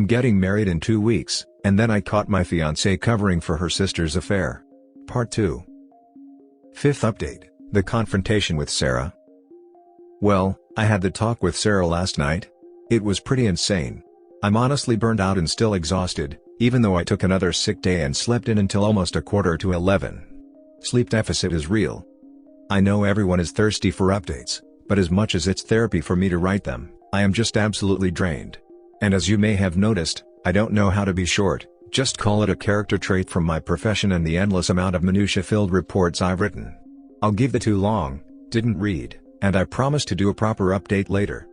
I'm getting married in 2 weeks, and then I caught my fiancée covering for her sister's affair. Part 2. Fifth update, the confrontation with Sarah. Well, I had the talk with Sarah last night. It was pretty insane. I'm honestly burned out and still exhausted, even though I took another sick day and slept in until almost 11:15. Sleep deficit is real. I know everyone is thirsty for updates, but as much as it's therapy for me to write them, I am just absolutely drained. And as you may have noticed, I don't know how to be short, just call it a character trait from my profession and the endless amount of minutia-filled reports I've written. I'll give the too long, didn't read, and I promise to do a proper update later.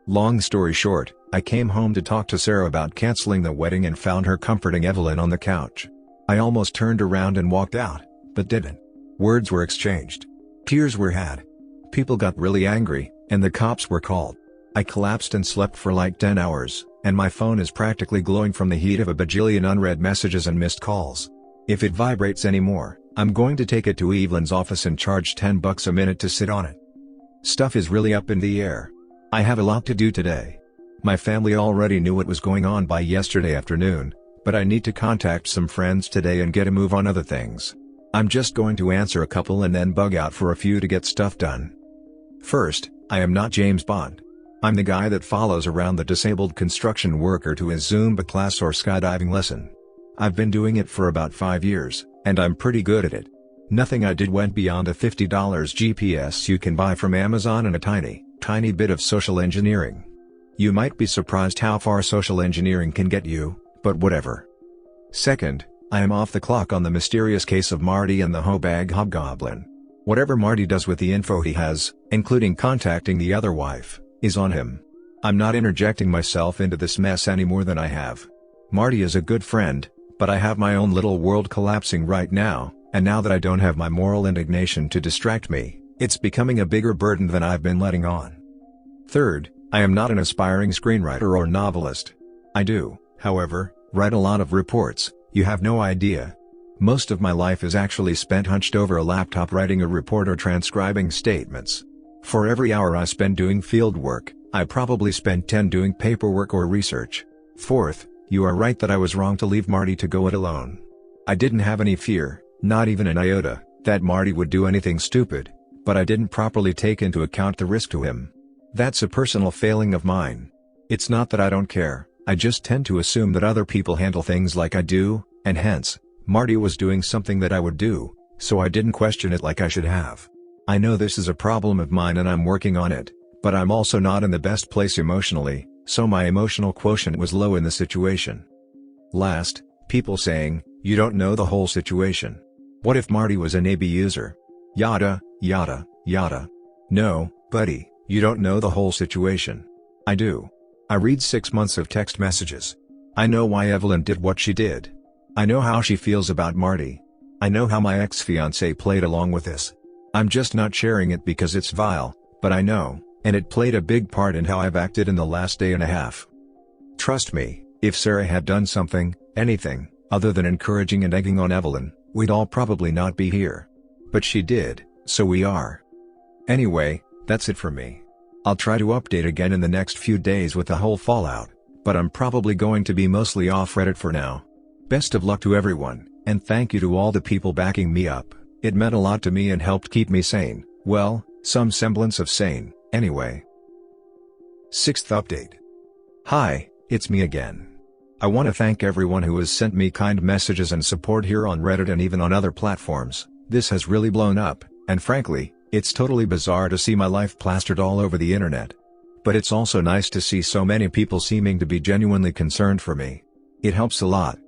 Long story short, I came home to talk to Sarah about canceling the wedding and found her comforting Evelyn on the couch. I almost turned around and walked out, but didn't. Words were exchanged. Tears were had. People got really angry, and the cops were called. I collapsed and slept for like 10 hours, and my phone is practically glowing from the heat of a bajillion unread messages and missed calls. If it vibrates anymore, I'm going to take it to Evelyn's office and charge $10 a minute to sit on it. Stuff is really up in the air. I have a lot to do today. My family already knew what was going on by yesterday afternoon, but I need to contact some friends today and get a move on other things. I'm just going to answer a couple and then bug out for a few to get stuff done. First, I am not James Bond. I'm the guy that follows around the disabled construction worker to his Zumba class or skydiving lesson. I've been doing it for about 5 years, and I'm pretty good at it. Nothing I did went beyond a $50 GPS you can buy from Amazon and a tiny bit of social engineering. You might be surprised how far social engineering can get you, but whatever. Second, I am off the clock on the mysterious case of Marty and the Hobag Hobgoblin. Whatever Marty does with the info he has, including contacting the other wife, is on him. I'm not interjecting myself into this mess any more than I have. Marty is a good friend, but I have my own little world collapsing right now, and now that I don't have my moral indignation to distract me, it's becoming a bigger burden than I've been letting on. Third, I am not an aspiring screenwriter or novelist. I do, however, write a lot of reports. You have no idea. Most of my life is actually spent hunched over a laptop writing a report or transcribing statements. For every hour I spend doing field work, I probably spend 10 doing paperwork or research. Fourth, you are right that I was wrong to leave Marty to go it alone. I didn't have any fear, not even an iota, that Marty would do anything stupid, but I didn't properly take into account the risk to him. That's a personal failing of mine. It's not that I don't care, I just tend to assume that other people handle things like I do, and hence, Marty was doing something that I would do, so I didn't question it like I should have. I know this is a problem of mine and I'm working on it, but I'm also not in the best place emotionally, so my emotional quotient was low in the situation. Last, people saying, you don't know the whole situation. What if Marty was an AB user? Yada, yada, yada. No, buddy, you don't know the whole situation. I do. I read 6 months of text messages. I know why Evelyn did what she did. I know how she feels about Marty. I know how my ex-fiancée played along with this. I'm just not sharing it because it's vile, but I know, and it played a big part in how I've acted in the last day and a half. Trust me, if Sarah had done something, anything, other than encouraging and egging on Evelyn, we'd all probably not be here. But she did, so we are. Anyway, that's it for me. I'll try to update again in the next few days with the whole fallout, but I'm probably going to be mostly off Reddit for now. Best of luck to everyone, and thank you to all the people backing me up. It meant a lot to me and helped keep me sane, well, some semblance of sane, anyway. Sixth update. Hi, it's me again. I want to thank everyone who has sent me kind messages and support here on Reddit and even on other platforms. This has really blown up, and frankly, it's totally bizarre to see my life plastered all over the internet. But it's also nice to see so many people seeming to be genuinely concerned for me. It helps a lot.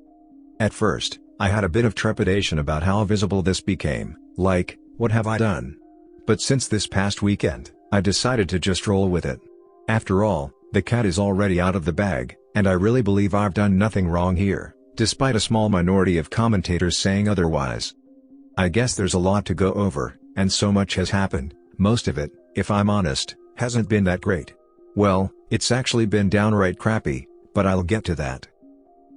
At first, I had a bit of trepidation about how visible this became, like, what have I done? But since this past weekend, I decided to just roll with it. After all, the cat is already out of the bag, and I really believe I've done nothing wrong here, despite a small minority of commentators saying otherwise. I guess there's a lot to go over, and so much has happened. Most of it, if I'm honest, hasn't been that great. Well, it's actually been downright crappy, but I'll get to that.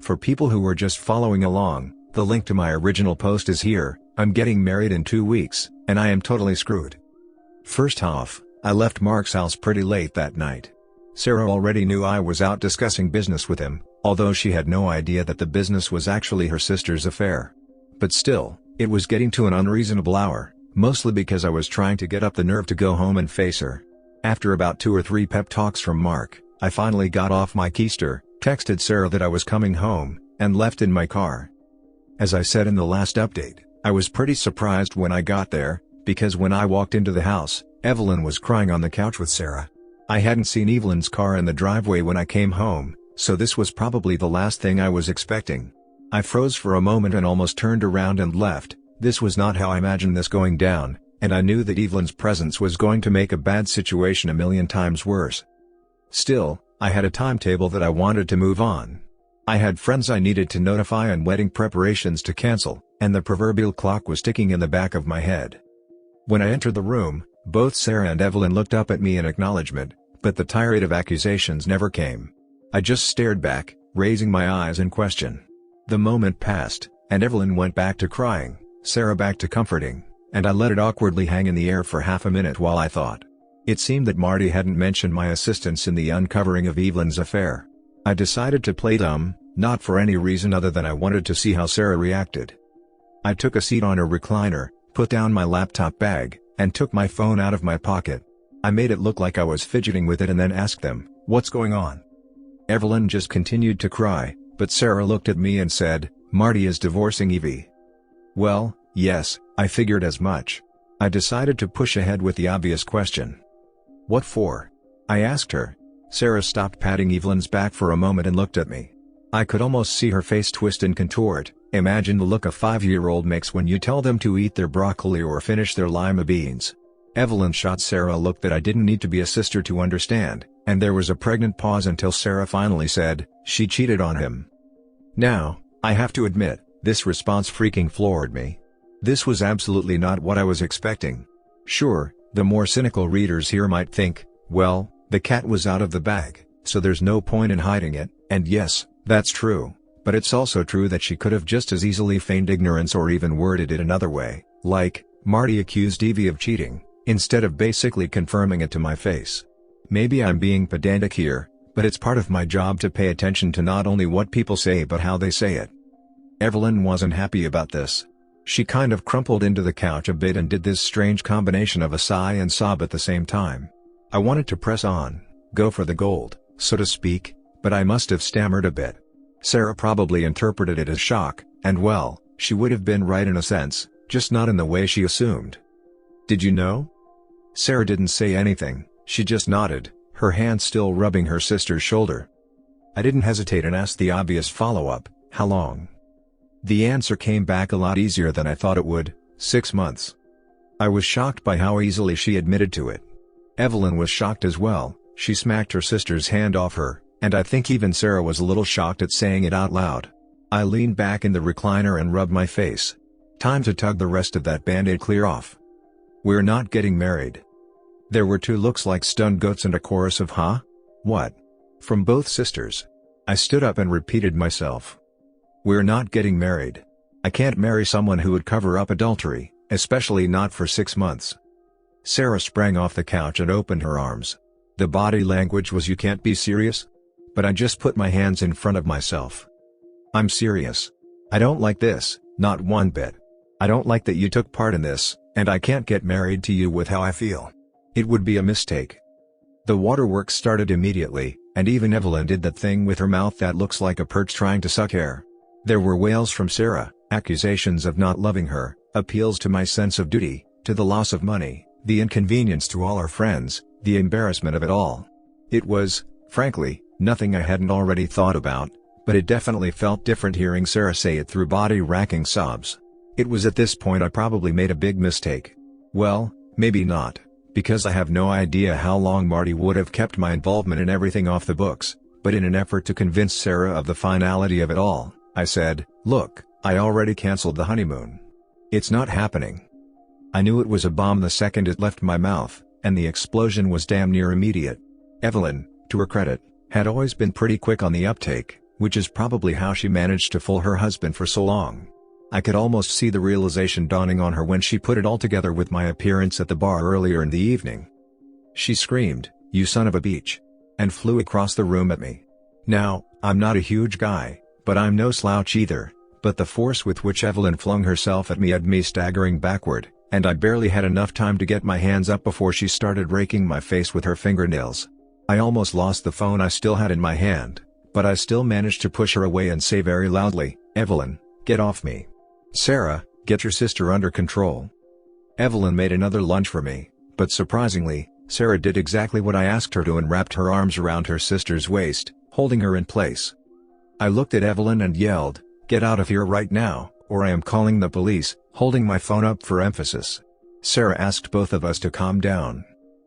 For people who were just following along, the link to my original post is here. I'm getting married in 2 weeks, and I am totally screwed. First off, I left Mark's house pretty late that night. Sarah already knew I was out discussing business with him, although she had no idea that the business was actually her sister's affair. But still, it was getting to an unreasonable hour, mostly because I was trying to get up the nerve to go home and face her. After about 2 or 3 pep talks from Mark, I finally got off my keister, texted Sarah that I was coming home, and left in my car. As I said in the last update, I was pretty surprised when I got there, because when I walked into the house, Evelyn was crying on the couch with Sarah. I hadn't seen Evelyn's car in the driveway when I came home, so this was probably the last thing I was expecting. I froze for a moment and almost turned around and left. This was not how I imagined this going down, and I knew that Evelyn's presence was going to make a bad situation a million times worse. Still, I had a timetable that I wanted to move on. I had friends I needed to notify and wedding preparations to cancel, and the proverbial clock was ticking in the back of my head. When I entered the room, both Sarah and Evelyn looked up at me in acknowledgement, but the tirade of accusations never came. I just stared back, raising my eyes in question. The moment passed, and Evelyn went back to crying, Sarah back to comforting, and I let it awkwardly hang in the air for half a minute while I thought. It seemed that Marty hadn't mentioned my assistance in the uncovering of Evelyn's affair. I decided to play dumb, not for any reason other than I wanted to see how Sarah reacted. I took a seat on her recliner, put down my laptop bag, and took my phone out of my pocket. I made it look like I was fidgeting with it and then asked them, "What's going on?" Evelyn just continued to cry, but Sarah looked at me and said, "Marty is divorcing Evie." Well, yes, I figured as much. I decided to push ahead with the obvious question. "What for?" I asked her. Sarah stopped patting Evelyn's back for a moment and looked at me. I could almost see her face twist and contort. Imagine the look a 5-year-old makes when you tell them to eat their broccoli or finish their lima beans. Evelyn shot Sarah a look that I didn't need to be a sister to understand, and there was a pregnant pause until Sarah finally said, "She cheated on him." Now, I have to admit, this response freaking floored me. This was absolutely not what I was expecting. Sure, the more cynical readers here might think, well, the cat was out of the bag, so there's no point in hiding it, and yes, that's true. But it's also true that she could have just as easily feigned ignorance or even worded it another way, like, Marty accused Evie of cheating, instead of basically confirming it to my face. Maybe I'm being pedantic here, but it's part of my job to pay attention to not only what people say but how they say it. Evelyn wasn't happy about this. She kind of crumpled into the couch a bit and did this strange combination of a sigh and sob at the same time. I wanted to press on, go for the gold, so to speak, but I must have stammered a bit. Sarah probably interpreted it as shock, and well, she would have been right in a sense, just not in the way she assumed. "Did you know?" Sarah didn't say anything, she just nodded, her hand still rubbing her sister's shoulder. I didn't hesitate and asked the obvious follow-up, "How long?" The answer came back a lot easier than I thought it would, 6 months. I was shocked by how easily she admitted to it. Evelyn was shocked as well, she smacked her sister's hand off her, and I think even Sarah was a little shocked at saying it out loud. I leaned back in the recliner and rubbed my face. Time to tug the rest of that band-aid clear off. "We're not getting married." There were 2 looks like stunned goats and a chorus of "Huh? What?" from both sisters. I stood up and repeated myself. "We're not getting married. I can't marry someone who would cover up adultery, especially not for 6 months." Sarah sprang off the couch and opened her arms. The body language was, "You can't be serious?" But I just put my hands in front of myself. "I'm serious. I don't like this, not one bit. I don't like that you took part in this, and I can't get married to you with how I feel. It would be a mistake." The waterworks started immediately, and even Evelyn did that thing with her mouth that looks like a perch trying to suck air. There were wails from Sarah, accusations of not loving her, appeals to my sense of duty, to the loss of money, the inconvenience to all our friends, the embarrassment of it all. It was, frankly, nothing I hadn't already thought about, but it definitely felt different hearing Sarah say it through body-racking sobs. It was at this point I probably made a big mistake. Well, maybe not, because I have no idea how long Marty would have kept my involvement in everything off the books, but in an effort to convince Sarah of the finality of it all, I said, "Look, I already canceled the honeymoon. It's not happening." I knew it was a bomb the second it left my mouth, and the explosion was damn near immediate. Evelyn, to her credit, had always been pretty quick on the uptake, which is probably how she managed to fool her husband for so long. I could almost see the realization dawning on her when she put it all together with my appearance at the bar earlier in the evening. She screamed, "You son of a bitch!" and flew across the room at me. Now, I'm not a huge guy, but I'm no slouch either, but the force with which Evelyn flung herself at me had me staggering backward, and I barely had enough time to get my hands up before she started raking my face with her fingernails. I almost lost the phone I still had in my hand, but I still managed to push her away and say very loudly, "Evelyn, get off me. Sarah, get your sister under control." Evelyn made another lunge for me, but surprisingly, Sarah did exactly what I asked her to and wrapped her arms around her sister's waist, holding her in place. I looked at Evelyn and yelled, "Get out of here right now, or I am calling the police," holding my phone up for emphasis. Sarah asked both of us to calm down.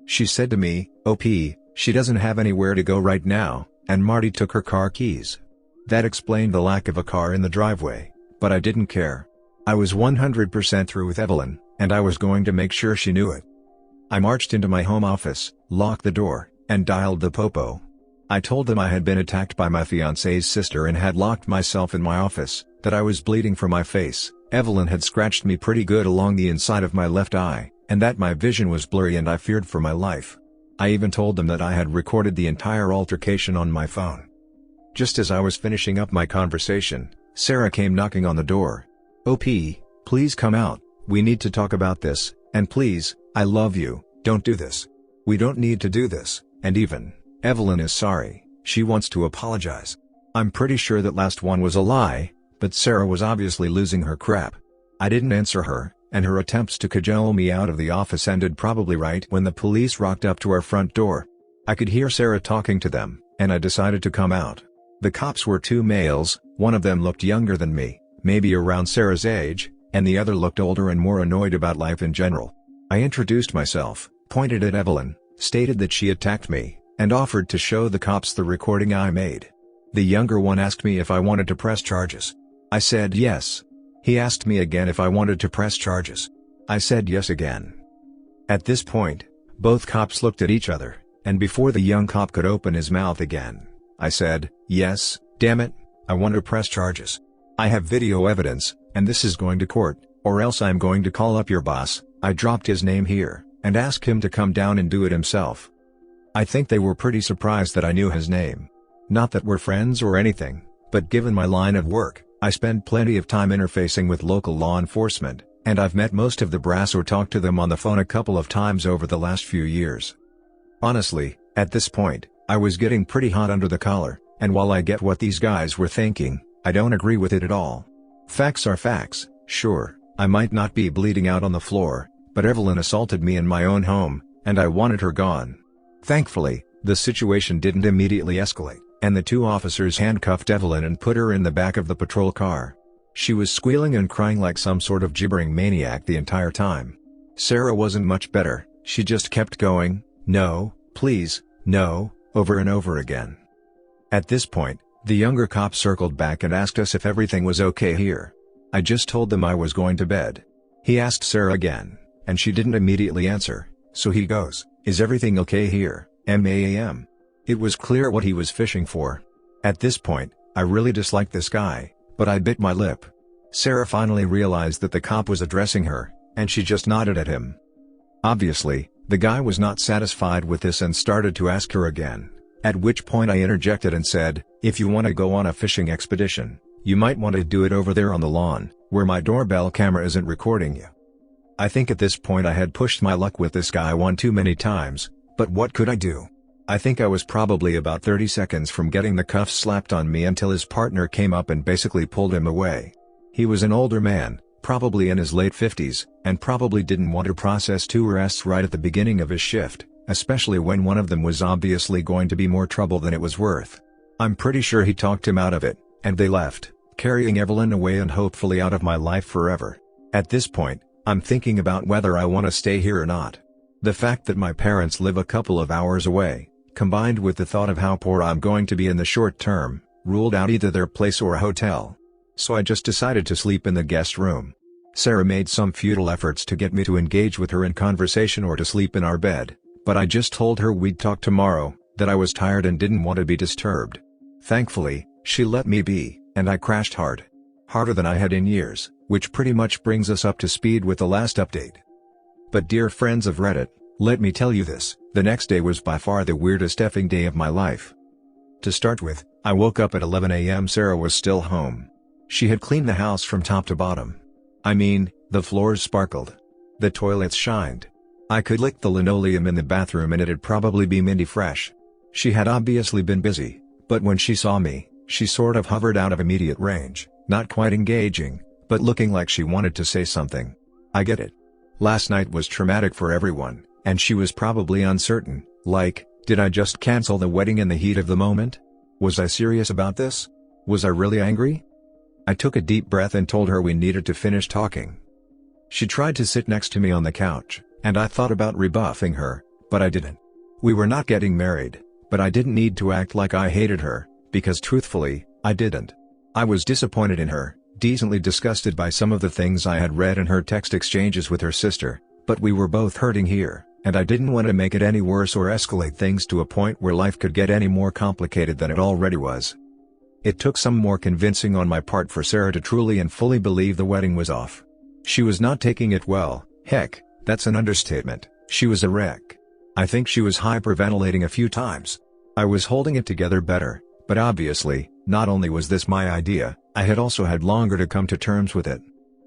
She said to me, "OP, she doesn't have anywhere to go right now, and Marty took her car keys." That explained the lack of a car in the driveway, but I didn't care. I was 100% through with Evelyn, and I was going to make sure she knew it. I marched into my home office, locked the door, and dialed the popo. I told them I had been attacked by my fiancée's sister and had locked myself in my office, that I was bleeding from my face, Evelyn had scratched me pretty good along the inside of my left eye, and that my vision was blurry and I feared for my life. I even told them that I had recorded the entire altercation on my phone. Just as I was finishing up my conversation, Sarah came knocking on the door. "OP, please come out, we need to talk about this, and please, I love you, don't do this. We don't need to do this, and even, Evelyn is sorry, she wants to apologize." I'm pretty sure that last one was a lie, but Sarah was obviously losing her crap. I didn't answer her, and her attempts to cajole me out of the office ended probably right when the police rocked up to our front door. I could hear Sarah talking to them, and I decided to come out. The cops were two males, one of them looked younger than me, maybe around Sarah's age, and the other looked older and more annoyed about life in general. I introduced myself, pointed at Evelyn, stated that she attacked me, and offered to show the cops the recording I made. The younger one asked me if I wanted to press charges. I said yes. He asked me again if I wanted to press charges. I said yes again. At this point, both cops looked at each other, and before the young cop could open his mouth again, I said, "Yes, damn it, I want to press charges. I have video evidence, and this is going to court, or else I'm going to call up your boss." I dropped his name here, and asked him to come down and do it himself. I think they were pretty surprised that I knew his name. Not that we're friends or anything, but given my line of work, I spend plenty of time interfacing with local law enforcement, and I've met most of the brass or talked to them on the phone a couple of times over the last few years. Honestly, at this point, I was getting pretty hot under the collar, and while I get what these guys were thinking, I don't agree with it at all. Facts are facts, sure, I might not be bleeding out on the floor, but Evelyn assaulted me in my own home, and I wanted her gone. Thankfully, the situation didn't immediately escalate, and the two officers handcuffed Evelyn and put her in the back of the patrol car. She was squealing and crying like some sort of gibbering maniac the entire time. Sarah wasn't much better, she just kept going, "No, please, no," over and over again. At this point, the younger cop circled back and asked us if everything was okay here. I just told them I was going to bed. He asked Sarah again, and she didn't immediately answer, so he goes, "Is everything okay here, ma'am?" It was clear what he was fishing for. At this point, I really disliked this guy, but I bit my lip. Sarah finally realized that the cop was addressing her, and she just nodded at him. Obviously, the guy was not satisfied with this and started to ask her again, at which point I interjected and said, "If you want to go on a fishing expedition, you might want to do it over there on the lawn, where my doorbell camera isn't recording you." I think at this point I had pushed my luck with this guy one too many times, but what could I do? I think I was probably about 30 seconds from getting the cuffs slapped on me until his partner came up and basically pulled him away. He was an older man, probably in his late 50s, and probably didn't want to process two arrests right at the beginning of his shift, especially when one of them was obviously going to be more trouble than it was worth. I'm pretty sure he talked him out of it, and they left, carrying Evelyn away and hopefully out of my life forever. At this point, I'm thinking about whether I want to stay here or not. The fact that my parents live a couple of hours away, combined with the thought of how poor I'm going to be in the short term, ruled out either their place or a hotel. So I just decided to sleep in the guest room. Sarah made some futile efforts to get me to engage with her in conversation or to sleep in our bed, but I just told her we'd talk tomorrow, that I was tired and didn't want to be disturbed. Thankfully, she let me be, and I crashed hard. Harder than I had in years, which pretty much brings us up to speed with the last update. But dear friends of Reddit, let me tell you this, the next day was by far the weirdest effing day of my life. To start with, I woke up at 11 a.m. Sarah was still home. She had cleaned the house from top to bottom. I mean, the floors sparkled. The toilets shined. I could lick the linoleum in the bathroom and it'd probably be minty fresh. She had obviously been busy, but when she saw me, she sort of hovered out of immediate range, not quite engaging, but looking like she wanted to say something. I get it. Last night was traumatic for everyone, and she was probably uncertain, like, did I just cancel the wedding in the heat of the moment? Was I serious about this? Was I really angry? I took a deep breath and told her we needed to finish talking. She tried to sit next to me on the couch, and I thought about rebuffing her, but I didn't. We were not getting married, but I didn't need to act like I hated her, because truthfully, I didn't. I was disappointed in her, decently disgusted by some of the things I had read in her text exchanges with her sister, but we were both hurting here, and I didn't want to make it any worse or escalate things to a point where life could get any more complicated than it already was. It took some more convincing on my part for Sarah to truly and fully believe the wedding was off. She was not taking it well. Heck, that's an understatement. She was a wreck. I think she was hyperventilating a few times. I was holding it together better, but obviously, not only was this my idea, I had also had longer to come to terms with it.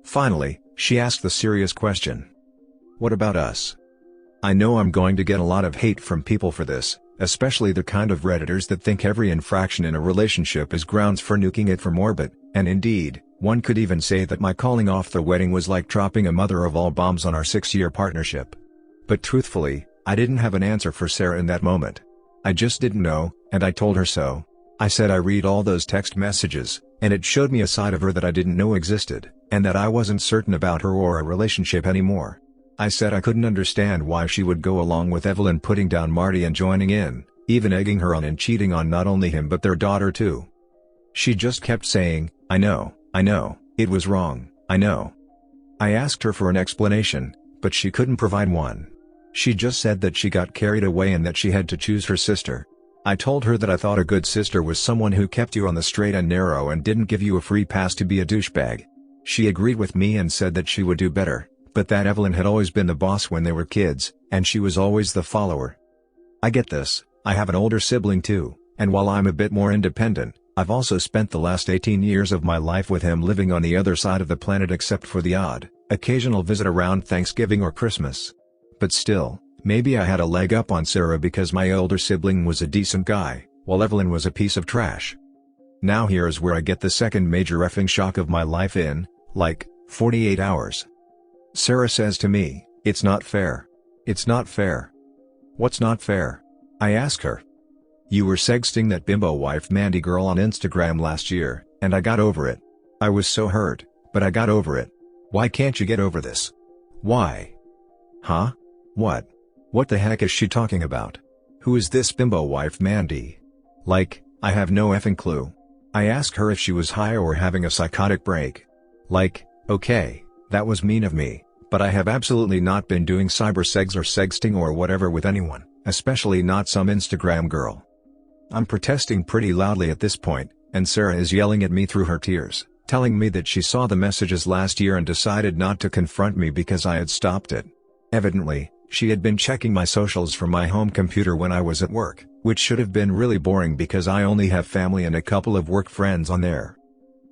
Finally, she asked the serious question. What about us? I know I'm going to get a lot of hate from people for this, especially the kind of Redditors that think every infraction in a relationship is grounds for nuking it from orbit, and indeed, one could even say that my calling off the wedding was like dropping a mother of all bombs on our 6-year partnership. But truthfully, I didn't have an answer for Sarah in that moment. I just didn't know, and I told her so. I said I read all those text messages, and it showed me a side of her that I didn't know existed, and that I wasn't certain about her or our relationship anymore. I said I couldn't understand why she would go along with Evelyn putting down Marty and joining in, even egging her on and cheating on not only him but their daughter too. She just kept saying, I know, it was wrong, I know. I asked her for an explanation, but she couldn't provide one. She just said that she got carried away and that she had to choose her sister. I told her that I thought a good sister was someone who kept you on the straight and narrow and didn't give you a free pass to be a douchebag. She agreed with me and said that she would do better, but that Evelyn had always been the boss when they were kids, and she was always the follower. I get this. I have an older sibling too, and while I'm a bit more independent, I've also spent the last 18 years of my life with him living on the other side of the planet except for the odd, occasional visit around Thanksgiving or Christmas. But still, maybe I had a leg up on Sarah because my older sibling was a decent guy, while Evelyn was a piece of trash. Now here's where I get the second major effing shock of my life in, like, 48 hours. Sarah says to me, it's not fair. It's not fair. What's not fair? I ask her. You were sexting that bimbo wife Mandy girl on Instagram last year, and I got over it. I was so hurt, but I got over it. Why can't you get over this? Why? Huh? What? What the heck is she talking about? Who is this bimbo wife Mandy? Like, I have no effing clue. I ask her if she was high or having a psychotic break. Like, okay, that was mean of me, but I have absolutely not been doing cybersex or sexting or whatever with anyone, especially not some Instagram girl. I'm protesting pretty loudly at this point, and Sarah is yelling at me through her tears, telling me that she saw the messages last year and decided not to confront me because I had stopped it. Evidently, she had been checking my socials from my home computer when I was at work, which should have been really boring because I only have family and a couple of work friends on there.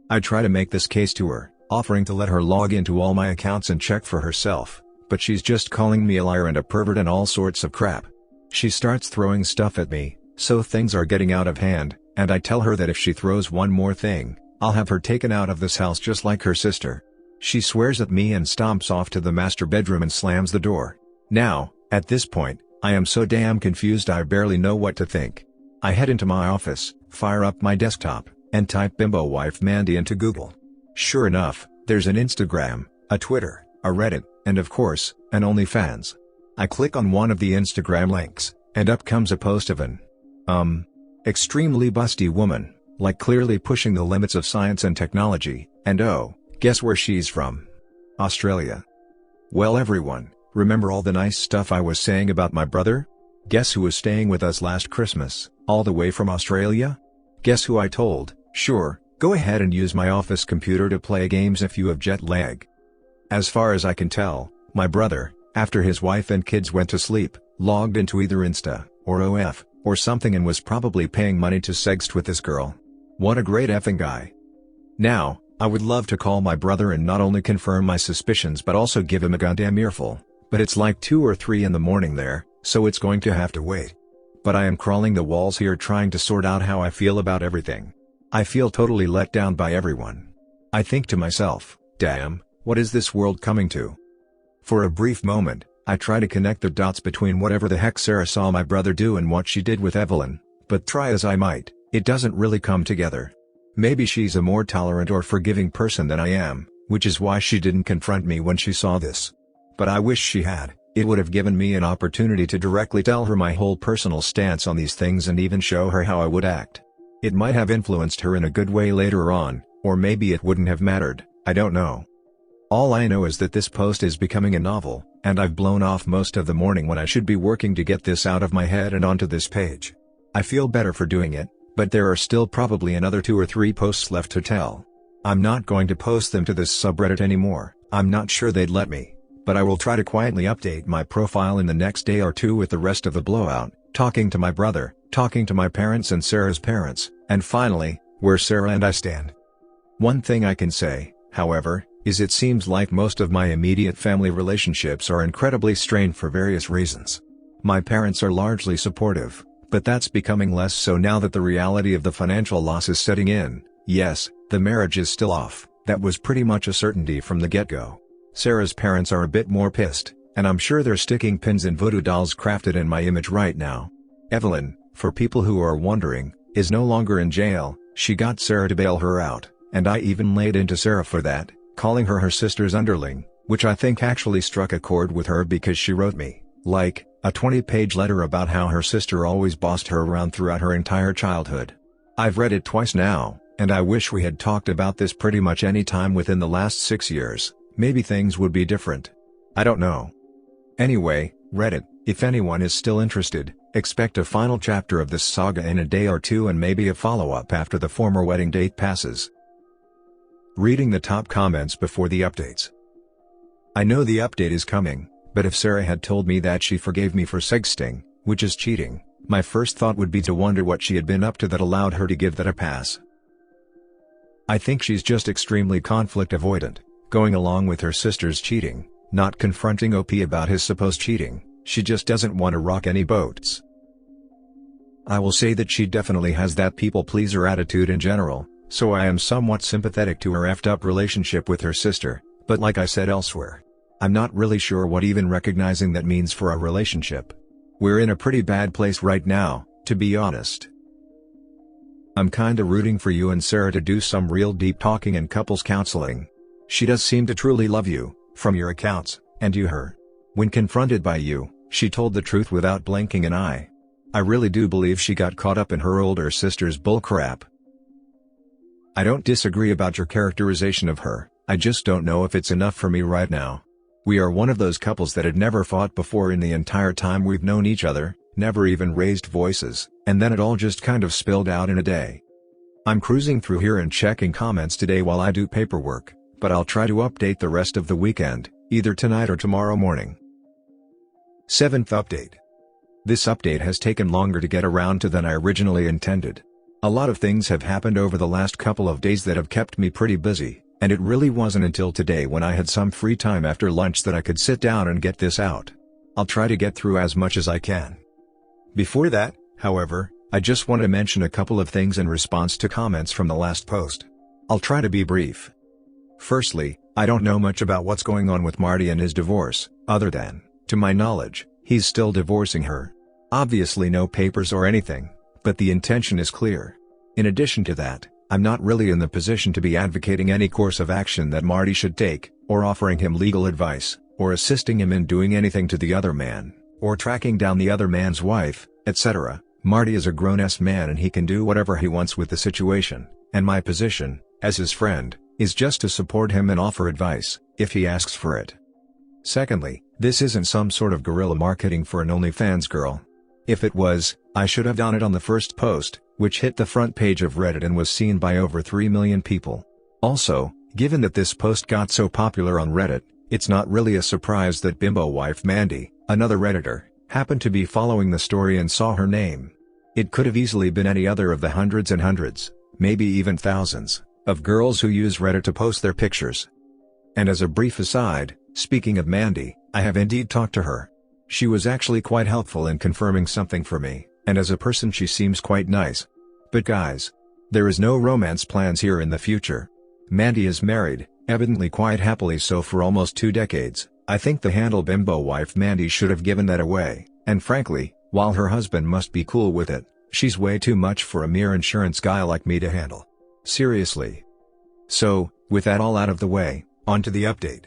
I try to make this case to her, offering to let her log into all my accounts and check for herself, but she's just calling me a liar and a pervert and all sorts of crap. She starts throwing stuff at me, so things are getting out of hand, and I tell her that if she throws one more thing, I'll have her taken out of this house just like her sister. She swears at me and stomps off to the master bedroom and slams the door. Now, at this point, I am so damn confused I barely know what to think. I head into my office, fire up my desktop, and type bimbo wife Mandy into Google. Sure enough, there's an Instagram, a Twitter, a Reddit, and of course, an OnlyFans. I click on one of the Instagram links, and up comes a post of an extremely busty woman, like clearly pushing the limits of science and technology, and oh, guess where she's from? Australia. Well everyone, remember all the nice stuff I was saying about my brother? Guess who was staying with us last Christmas, all the way from Australia? Guess who I told, sure, go ahead and use my office computer to play games if you have jet lag. As far as I can tell, my brother, after his wife and kids went to sleep, logged into either Insta, or OF, or something and was probably paying money to sext with this girl. What a great effing guy. Now, I would love to call my brother and not only confirm my suspicions but also give him a goddamn earful, but it's like 2 or 3 in the morning there, so it's going to have to wait. But I am crawling the walls here trying to sort out how I feel about everything. I feel totally let down by everyone. I think to myself, damn, what is this world coming to? For a brief moment, I try to connect the dots between whatever the heck Sarah saw my brother do and what she did with Evelyn, but try as I might, it doesn't really come together. Maybe she's a more tolerant or forgiving person than I am, which is why she didn't confront me when she saw this. But I wish she had. It would have given me an opportunity to directly tell her my whole personal stance on these things and even show her how I would act. It might have influenced her in a good way later on, or maybe it wouldn't have mattered, I don't know. All I know is that this post is becoming a novel, and I've blown off most of the morning when I should be working to get this out of my head and onto this page. I feel better for doing it, but there are still probably another 2 or 3 posts left to tell. I'm not going to post them to this subreddit anymore, I'm not sure they'd let me. But I will try to quietly update my profile in the next day or 2 with the rest of the blowout, talking to my brother, talking to my parents and Sarah's parents, and finally, where Sarah and I stand. One thing I can say, however, is it seems like most of my immediate family relationships are incredibly strained for various reasons. My parents are largely supportive, but that's becoming less so now that the reality of the financial loss is setting in. Yes, the marriage is still off, that was pretty much a certainty from the get-go. Sarah's parents are a bit more pissed, and I'm sure they're sticking pins in voodoo dolls crafted in my image right now. Evelyn, for people who are wondering, is no longer in jail. She got Sarah to bail her out, and I even laid into Sarah for that, calling her sister's underling, which I think actually struck a chord with her because she wrote me, like, a 20-page letter about how her sister always bossed her around throughout her entire childhood. I've read it twice now, and I wish we had talked about this pretty much any time within the last 6 years. Maybe things would be different. I don't know. Anyway, Reddit, if anyone is still interested, expect a final chapter of this saga in a day or 2 and maybe a follow-up after the former wedding date passes. Reading the top comments before the updates. I know the update is coming, but if Sarah had told me that she forgave me for sexting, which is cheating, my first thought would be to wonder what she had been up to that allowed her to give that a pass. I think she's just extremely conflict avoidant. Going along with her sister's cheating, not confronting OP about his supposed cheating, she just doesn't want to rock any boats. I will say that she definitely has that people-pleaser attitude in general, so I am somewhat sympathetic to her effed up relationship with her sister, but like I said elsewhere, I'm not really sure what even recognizing that means for a relationship. We're in a pretty bad place right now, to be honest. I'm kinda rooting for you and Sarah to do some real deep talking and couples counseling. She does seem to truly love you, from your accounts, and you her. When confronted by you, she told the truth without blinking an eye. I really do believe she got caught up in her older sister's bullcrap. I don't disagree about your characterization of her, I just don't know if it's enough for me right now. We are one of those couples that had never fought before in the entire time we've known each other, never even raised voices, and then it all just kind of spilled out in a day. I'm cruising through here and checking comments today while I do paperwork, but I'll try to update the rest of the weekend, either tonight or tomorrow morning. 7th update. This update has taken longer to get around to than I originally intended. A lot of things have happened over the last couple of days that have kept me pretty busy, and it really wasn't until today when I had some free time after lunch that I could sit down and get this out. I'll try to get through as much as I can. Before that, however, I just want to mention a couple of things in response to comments from the last post. I'll try to be brief. Firstly, I don't know much about what's going on with Marty and his divorce, other than, to my knowledge, he's still divorcing her. Obviously no papers or anything, but the intention is clear. In addition to that, I'm not really in the position to be advocating any course of action that Marty should take, or offering him legal advice, or assisting him in doing anything to the other man, or tracking down the other man's wife, etc. Marty is a grown-ass man and he can do whatever he wants with the situation, and my position, as his friend, is just to support him and offer advice, if he asks for it. Secondly, this isn't some sort of guerrilla marketing for an OnlyFans girl. If it was, I should have done it on the first post, which hit the front page of Reddit and was seen by over 3 million people. Also, given that this post got so popular on Reddit, it's not really a surprise that bimbo wife Mandy, another Redditor, happened to be following the story and saw her name. It could have easily been any other of the hundreds and hundreds, maybe even thousands, of girls who use Reddit to post their pictures. And as a brief aside, speaking of Mandy, I have indeed talked to her. She was actually quite helpful in confirming something for me, and as a person she seems quite nice. But guys, there is no romance plans here in the future. Mandy is married, evidently quite happily so for almost 2 decades. I think the handle bimbo wife Mandy should have given that away, and frankly, while her husband must be cool with it, she's way too much for a mere insurance guy like me to handle. Seriously. So, with that all out of the way, on to the update.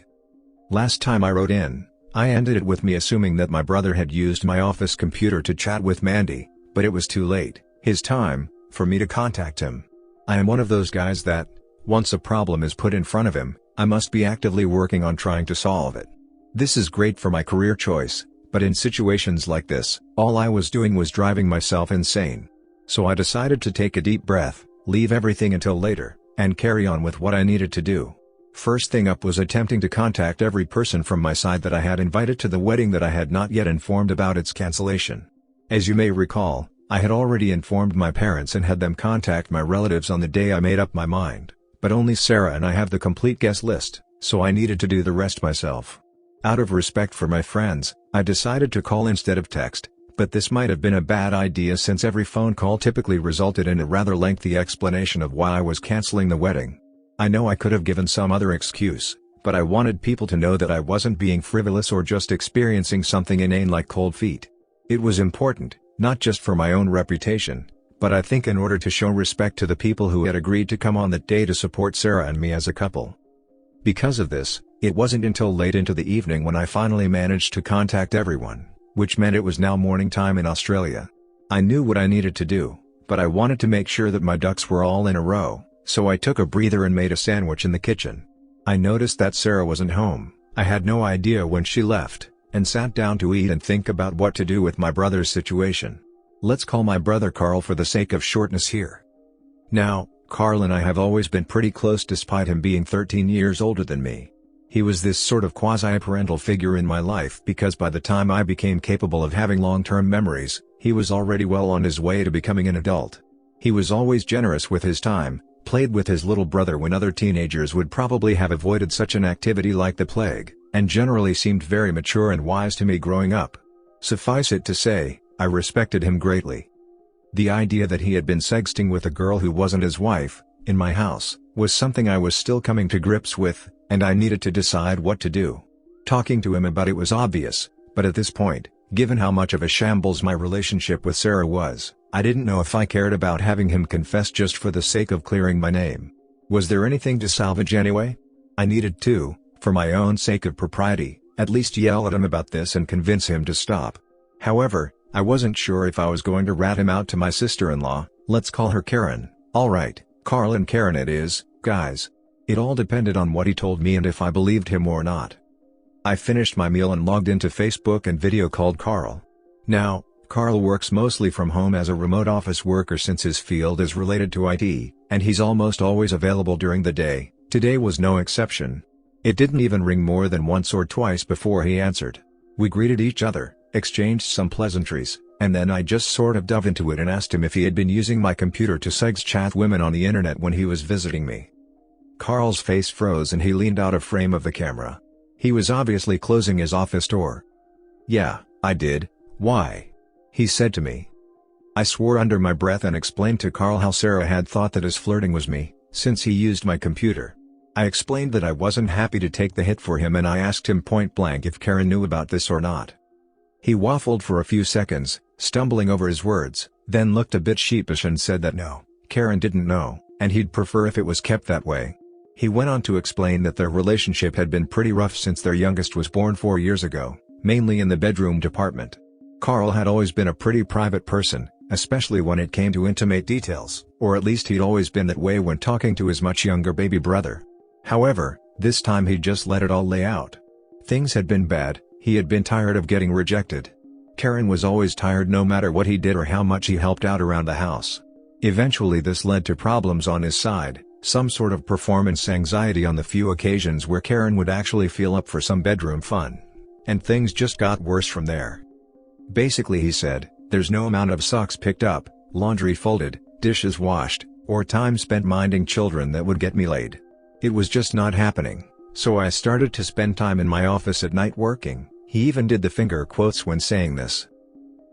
Last time I wrote in, I ended it with me assuming that my brother had used my office computer to chat with Mandy, but it was too late, his time, for me to contact him. I am one of those guys that, once a problem is put in front of him, I must be actively working on trying to solve it. This is great for my career choice, but in situations like this, all I was doing was driving myself insane. So I decided to take a deep breath, leave everything until later, and carry on with what I needed to do. First thing up was attempting to contact every person from my side that I had invited to the wedding that I had not yet informed about its cancellation. As you may recall, I had already informed my parents and had them contact my relatives on the day I made up my mind, but only Sarah and I have the complete guest list, so I needed to do the rest myself. Out of respect for my friends, I decided to call instead of text, but this might have been a bad idea since every phone call typically resulted in a rather lengthy explanation of why I was canceling the wedding. I know I could have given some other excuse, but I wanted people to know that I wasn't being frivolous or just experiencing something inane like cold feet. It was important, not just for my own reputation, but I think in order to show respect to the people who had agreed to come on that day to support Sarah and me as a couple. Because of this, it wasn't until late into the evening when I finally managed to contact everyone, which meant it was now morning time in Australia. I knew what I needed to do, but I wanted to make sure that my ducks were all in a row, so I took a breather and made a sandwich in the kitchen. I noticed that Sarah wasn't home, I had no idea when she left, and sat down to eat and think about what to do with my brother's situation. Let's call my brother Carl for the sake of shortness here. Now, Carl and I have always been pretty close despite him being 13 years older than me. He was this sort of quasi-parental figure in my life because by the time I became capable of having long-term memories, he was already well on his way to becoming an adult. He was always generous with his time, played with his little brother when other teenagers would probably have avoided such an activity like the plague, and generally seemed very mature and wise to me growing up. Suffice it to say, I respected him greatly. The idea that he had been sexting with a girl who wasn't his wife, in my house, was something I was still coming to grips with, and I needed to decide what to do. Talking to him about it was obvious, but at this point, given how much of a shambles my relationship with Sarah was, I didn't know if I cared about having him confess just for the sake of clearing my name. Was there anything to salvage anyway? I needed to, for my own sake of propriety, at least yell at him about this and convince him to stop. However, I wasn't sure if I was going to rat him out to my sister-in-law, let's call her Karen. Alright, Carl and Karen it is, guys. It all depended on what he told me and if I believed him or not. I finished my meal and logged into Facebook and video called Carl. Now, Carl works mostly from home as a remote office worker since his field is related to IT, and he's almost always available during the day. Today was no exception. It didn't even ring more than once or twice before he answered. We greeted each other, exchanged some pleasantries, and then I just sort of dove into it and asked him if he had been using my computer to sex chat women on the internet when he was visiting me. Carl's face froze and he leaned out of frame of the camera. He was obviously closing his office door. Yeah, I did. Why? He said to me. I swore under my breath and explained to Carl how Sarah had thought that his flirting was me, since he used my computer. I explained that I wasn't happy to take the hit for him and I asked him point blank if Karen knew about this or not. He waffled for a few seconds, stumbling over his words, then looked a bit sheepish and said that no, Karen didn't know, and he'd prefer if it was kept that way. He went on to explain that their relationship had been pretty rough since their youngest was born 4 years ago, mainly in the bedroom department. Carl had always been a pretty private person, especially when it came to intimate details, or at least he'd always been that way when talking to his much younger baby brother. However, this time he'd just let it all lay out. Things had been bad, he had been tired of getting rejected. Karen was always tired no matter what he did or how much he helped out around the house. Eventually this led to problems on his side. Some sort of performance anxiety on the few occasions where Karen would actually feel up for some bedroom fun. And things just got worse from there. Basically he said, there's no amount of sucks picked up, laundry folded, dishes washed, or time spent minding children that would get me laid. It was just not happening, so I started to spend time in my office at night working. He even did the finger quotes when saying this.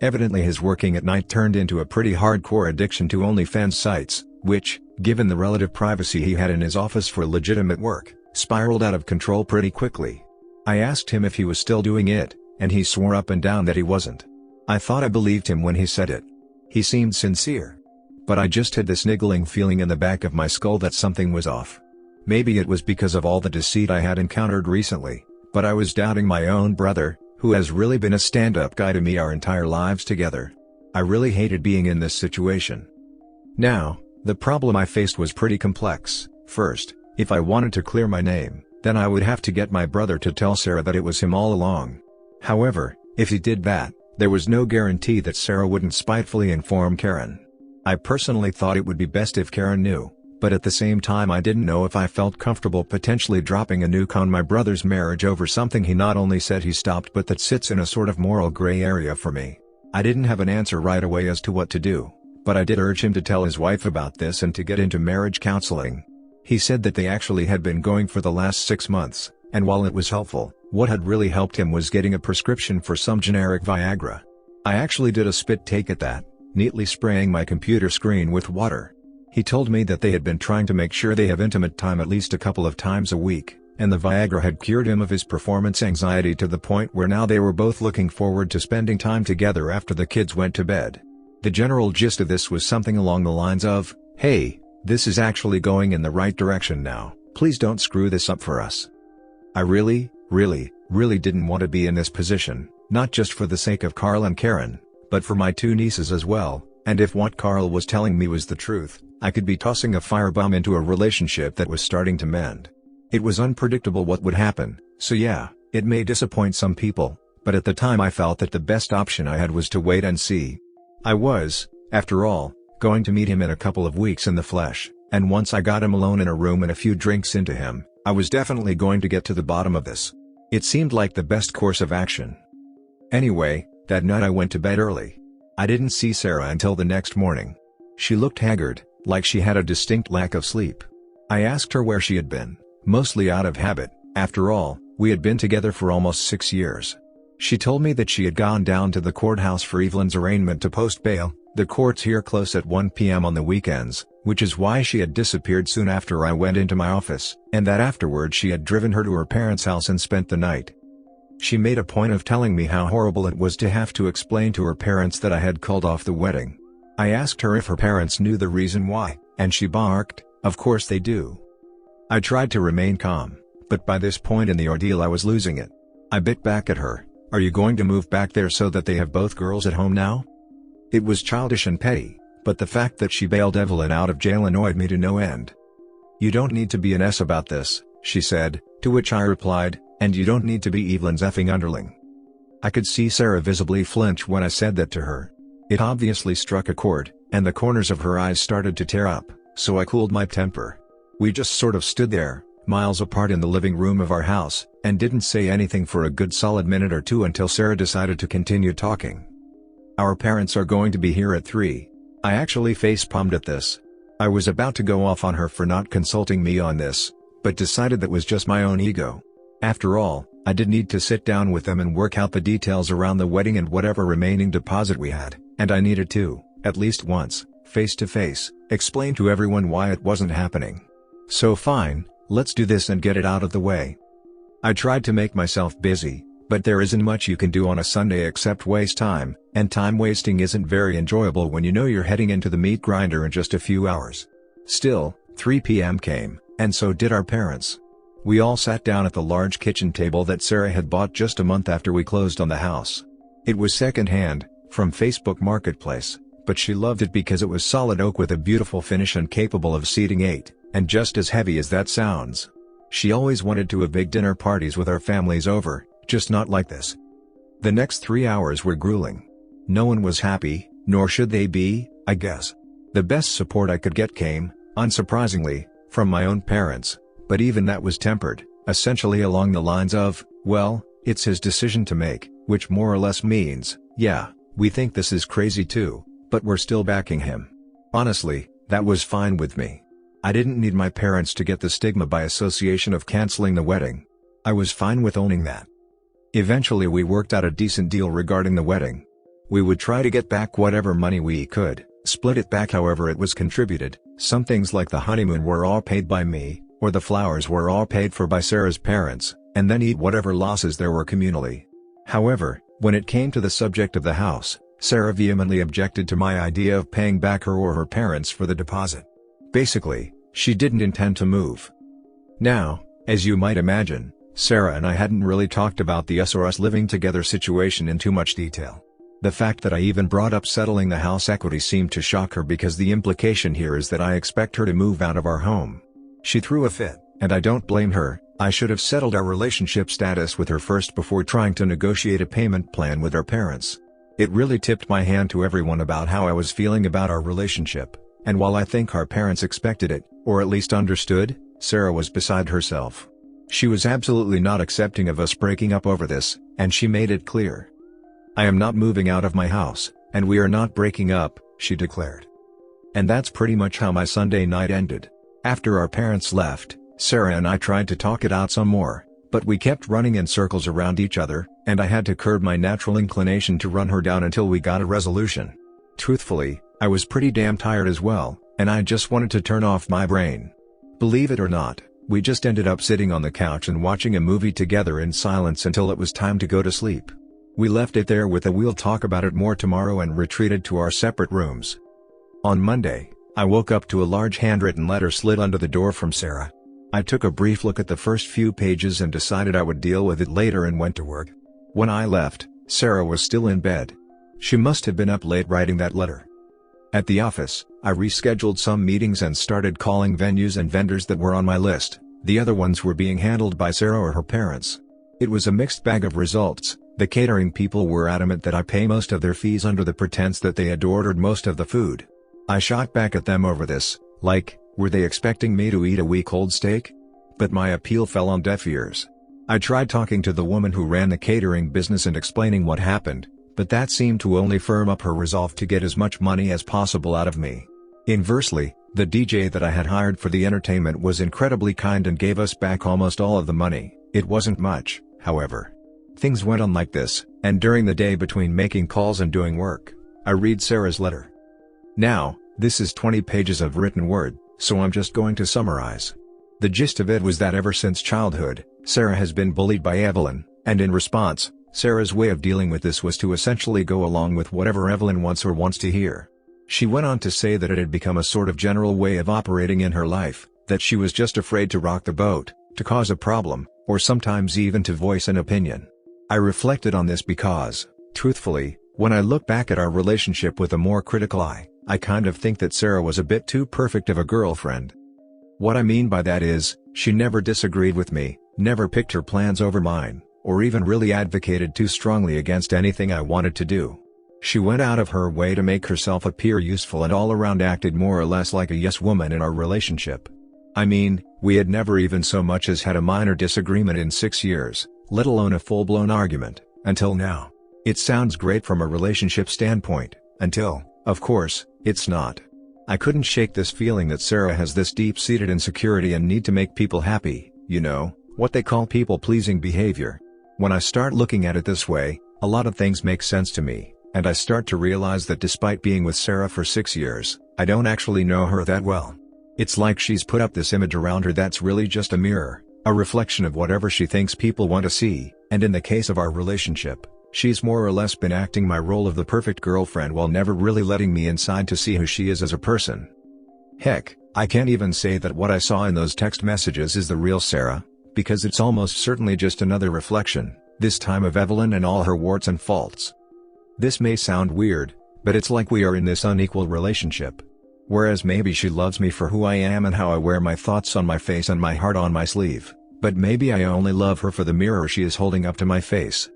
Evidently his working at night turned into a pretty hardcore addiction to OnlyFans sites, which, given the relative privacy he had in his office for legitimate work, spiraled out of control pretty quickly. I asked him if he was still doing it, and he swore up and down that he wasn't. I thought I believed him when he said it. He seemed sincere. But I just had this niggling feeling in the back of my skull that something was off. Maybe it was because of all the deceit I had encountered recently, but I was doubting my own brother, who has really been a stand-up guy to me our entire lives together. I really hated being in this situation. Now, the problem I faced was pretty complex. First, if I wanted to clear my name, then I would have to get my brother to tell Sarah that it was him all along. However, if he did that, there was no guarantee that Sarah wouldn't spitefully inform Karen. I personally thought it would be best if Karen knew, but at the same time I didn't know if I felt comfortable potentially dropping a nuke on my brother's marriage over something he not only said he stopped but that sits in a sort of moral gray area for me. I didn't have an answer right away as to what to do, but I did urge him to tell his wife about this and to get into marriage counseling. He said that they actually had been going for the last 6 months, and while it was helpful, what had really helped him was getting a prescription for some generic Viagra. I actually did a spit take at that, neatly spraying my computer screen with water. He told me that they had been trying to make sure they have intimate time at least a couple of times a week, and the Viagra had cured him of his performance anxiety to the point where now they were both looking forward to spending time together after the kids went to bed. The general gist of this was something along the lines of, "Hey, this is actually going in the right direction now, please don't screw this up for us." I really didn't want to be in this position, not just for the sake of Carl and Karen, but for my 2 nieces as well, and if what Carl was telling me was the truth, I could be tossing a firebomb into a relationship that was starting to mend. It was unpredictable what would happen, so yeah, it may disappoint some people, but at the time I felt that the best option I had was to wait and see. I was, after all, going to meet him in a couple of weeks in the flesh, and once I got him alone in a room and a few drinks into him, I was definitely going to get to the bottom of this. It seemed like the best course of action. Anyway, that night I went to bed early. I didn't see Sarah until the next morning. She looked haggard, like she had a distinct lack of sleep. I asked her where she had been, mostly out of habit. After all, we had been together for almost 6 years. She told me that she had gone down to the courthouse for Evelyn's arraignment to post bail. The courts here close at 1 p.m. on the weekends, which is why she had disappeared soon after I went into my office, and that afterward she had driven her to her parents' house and spent the night. She made a point of telling me how horrible it was to have to explain to her parents that I had called off the wedding. I asked her if her parents knew the reason why, and she barked, "Of course they do." I tried to remain calm, but by this point in the ordeal I was losing it. I bit back at her, "Are you going to move back there so that they have both girls at home now?" It was childish and petty, but the fact that she bailed Evelyn out of jail annoyed me to no end. "You don't need to be an S about this," she said, to which I replied, "And you don't need to be Evelyn's effing underling." I could see Sarah visibly flinch when I said that to her. It obviously struck a chord, and the corners of her eyes started to tear up, so I cooled my temper. We just sort of stood there, miles apart in the living room of our house, and didn't say anything for a good solid minute or two until Sarah decided to continue talking. "Our parents are going to be here at 3. I actually face-palmed at this. I was about to go off on her for not consulting me on this, but decided that was just my own ego. After all, I did need to sit down with them and work out the details around the wedding and whatever remaining deposit we had, and I needed to, at least once, face to face, explain to everyone why it wasn't happening. So fine, let's do this and get it out of the way." I tried to make myself busy, but there isn't much you can do on a Sunday except waste time, and time wasting isn't very enjoyable when you know you're heading into the meat grinder in just a few hours. Still, 3 p.m. came, and so did our parents. We all sat down at the large kitchen table that Sarah had bought just a month after we closed on the house. It was second-hand, from Facebook Marketplace, but she loved it because it was solid oak with a beautiful finish and capable of seating 8, and just as heavy as that sounds. She always wanted to have big dinner parties with our families over, just not like this. The next 3 hours were grueling. No one was happy, nor should they be, I guess. The best support I could get came, unsurprisingly, from my own parents, but even that was tempered, essentially along the lines of, "Well, it's his decision to make," which more or less means, "Yeah, we think this is crazy too, but were still backing him. Honestly, that was fine with me. I didn't need my parents to get the stigma by association of canceling the wedding. I was fine with owning that. Eventually we worked out a decent deal regarding the wedding. We would try to get back whatever money we could, split it back however it was contributed. Some things like the honeymoon were all paid by me, or the flowers were all paid for by Sarah's parents, and then eat whatever losses there were communally. However, when it came to the subject of the house, Sarah vehemently objected to my idea of paying back her or her parents for the deposit. Basically, she didn't intend to move. Now, as you might imagine, Sarah and I hadn't really talked about the us or us living together situation in too much detail. The fact that I even brought up settling the house equity seemed to shock her because the implication here is that I expect her to move out of our home. She threw a fit, and I don't blame her. I should have settled our relationship status with her first before trying to negotiate a payment plan with our parents. It really tipped my hand to everyone about how I was feeling about our relationship, and while I think our parents expected it, or at least understood, Sarah was beside herself. She was absolutely not accepting of us breaking up over this, and she made it clear. "I am not moving out of my house, and we are not breaking up," she declared. And that's pretty much how my Sunday night ended. After our parents left, Sarah and I tried to talk it out some more, but we kept running in circles around each other, and I had to curb my natural inclination to run her down until we got a resolution. Truthfully, I was pretty damn tired as well, and I just wanted to turn off my brain. Believe it or not, we just ended up sitting on the couch and watching a movie together in silence until it was time to go to sleep. We left it there with a "we'll talk about it more tomorrow" and retreated to our separate rooms. On Monday, I woke up to a large handwritten letter slid under the door from Sarah. I took a brief look at the first few pages and decided I would deal with it later and went to work. When I left, Sarah was still in bed. She must have been up late writing that letter. At the office, I rescheduled some meetings and started calling venues and vendors that were on my list. The other ones were being handled by Sarah or her parents. It was a mixed bag of results. The catering people were adamant that I pay most of their fees under the pretense that they had ordered most of the food. I shot back at them over this, like, were they expecting me to eat a week-old steak? But my appeal fell on deaf ears. I tried talking to the woman who ran the catering business and explaining what happened, but that seemed to only firm up her resolve to get as much money as possible out of me. Inversely, the DJ that I had hired for the entertainment was incredibly kind and gave us back almost all of the money. It wasn't much, however. Things went on like this, and during the day between making calls and doing work, I read Sarah's letter. Now, this is 20 pages of written word, so I'm just going to summarize. The gist of it was that ever since childhood, Sarah has been bullied by Evelyn, and in response, Sarah's way of dealing with this was to essentially go along with whatever Evelyn wants to hear. She went on to say that it had become a sort of general way of operating in her life, that she was just afraid to rock the boat, to cause a problem, or sometimes even to voice an opinion. I reflected on this because, truthfully, when I look back at our relationship with a more critical eye, I kind of think that Sarah was a bit too perfect of a girlfriend. What I mean by that is, she never disagreed with me, never picked her plans over mine, or even really advocated too strongly against anything I wanted to do. She went out of her way to make herself appear useful and all around acted more or less like a yes woman in our relationship. I mean, we had never even so much as had a minor disagreement in 6 years, let alone a full-blown argument, until now. It sounds great from a relationship standpoint, until, of course, it's not. I couldn't shake this feeling that Sarah has this deep-seated insecurity and need to make people happy, you know, what they call people-pleasing behavior. When I start looking at it this way, a lot of things make sense to me, and I start to realize that despite being with Sarah for 6 years, I don't actually know her that well. It's like she's put up this image around her that's really just a mirror, a reflection of whatever she thinks people want to see, and in the case of our relationship, she's more or less been acting my role of the perfect girlfriend while never really letting me inside to see who she is as a person. Heck, I can't even say that what I saw in those text messages is the real Sarah, because it's almost certainly just another reflection, this time of Evelyn and all her warts and faults. This may sound weird, but it's like we are in this unequal relationship. Whereas maybe she loves me for who I am and how I wear my thoughts on my face and my heart on my sleeve, but maybe I only love her for the mirror she is holding up to my face.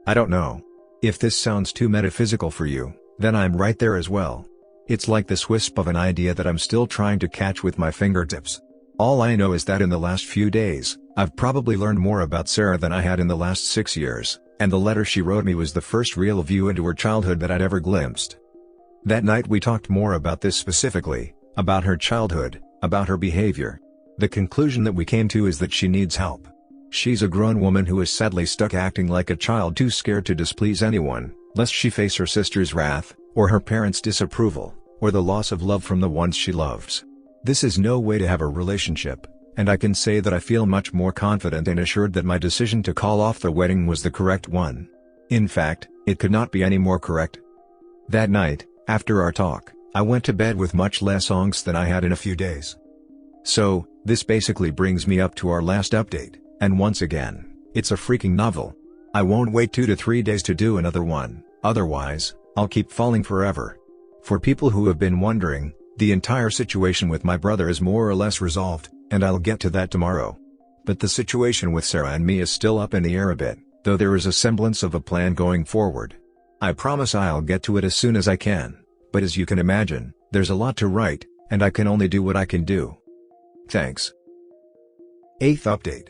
I don't know. If this sounds too metaphysical for you, then I'm right there as well. It's like this wisp of an idea that I'm still trying to catch with my fingertips. All I know is that in the last few days, I've probably learned more about Sarah than I had in the last 6 years, and the letter she wrote me was the first real view into her childhood that I'd ever glimpsed. That night we talked more about this specifically, about her childhood, about her behavior. The conclusion that we came to is that she needs help. She's a grown woman who is sadly stuck acting like a child, too scared to displease anyone, lest she face her sister's wrath, or her parents' disapproval, or the loss of love from the ones she loves. This is no way to have a relationship, and I can say that I feel much more confident and assured that my decision to call off the wedding was the correct one. In fact, it could not be any more correct. That night, after our talk, I went to bed with much less angst than I had in a few days. So, this basically brings me up to our last update, and once again, it's a freaking novel. I won't wait 2 to 3 days to do another one, otherwise, I'll keep falling forever. For people who have been wondering, the entire situation with my brother is more or less resolved, and I'll get to that tomorrow. But the situation with Sarah and me is still up in the air a bit, though there is a semblance of a plan going forward. I promise I'll get to it as soon as I can, but as you can imagine, there's a lot to write, and I can only do what I can do. Thanks. 8th update.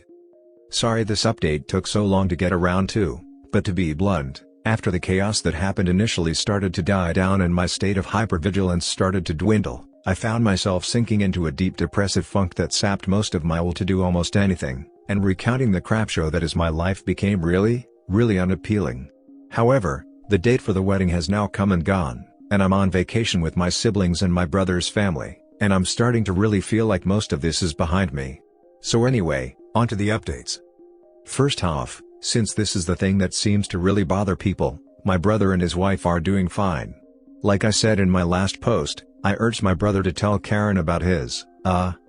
Sorry this update took so long to get around to, but to be blunt, after the chaos that happened initially started to die down and my state of hypervigilance started to dwindle, I found myself sinking into a deep depressive funk that sapped most of my will to do almost anything, and recounting the crap show that is my life became really unappealing. However, the date for the wedding has now come and gone, and I'm on vacation with my siblings and my brother's family, and I'm starting to really feel like most of this is behind me. So anyway, on to the updates. First off, since this is the thing that seems to really bother people, my brother and his wife are doing fine. Like I said in my last post, I urged my brother to tell Karen about his,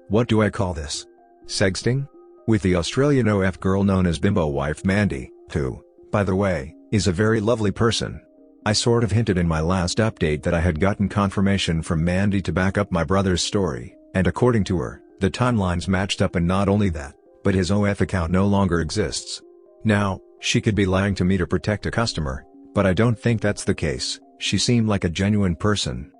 what do I call this? Sexting? With the Australian OF girl known as Bimbo wife Mandy, who, by the way, is a very lovely person. I sort of hinted in my last update that I had gotten confirmation from Mandy to back up my brother's story, and according to her, the timelines matched up, and not only that, but his OF account no longer exists. Now, she could be lying to me to protect a customer, but I don't think that's the case. She seemed like a genuine person.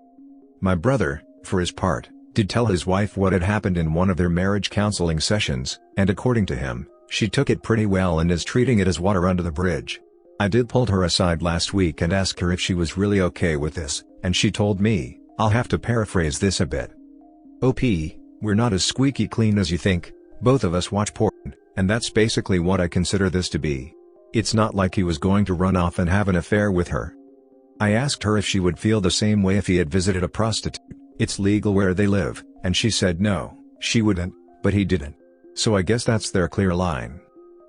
My brother, for his part, did tell his wife what had happened in one of their marriage counseling sessions, and according to him, she took it pretty well and is treating it as water under the bridge. I did pull her aside last week and ask her if she was really okay with this, and she told me, I'll have to paraphrase this a bit. OP, we're not as squeaky clean as you think, both of us watch porn, and that's basically what I consider this to be. It's not like he was going to run off and have an affair with her. I asked her if she would feel the same way if he had visited a prostitute. It's legal where they live, and she said no, she wouldn't, but he didn't. So I guess that's their clear line.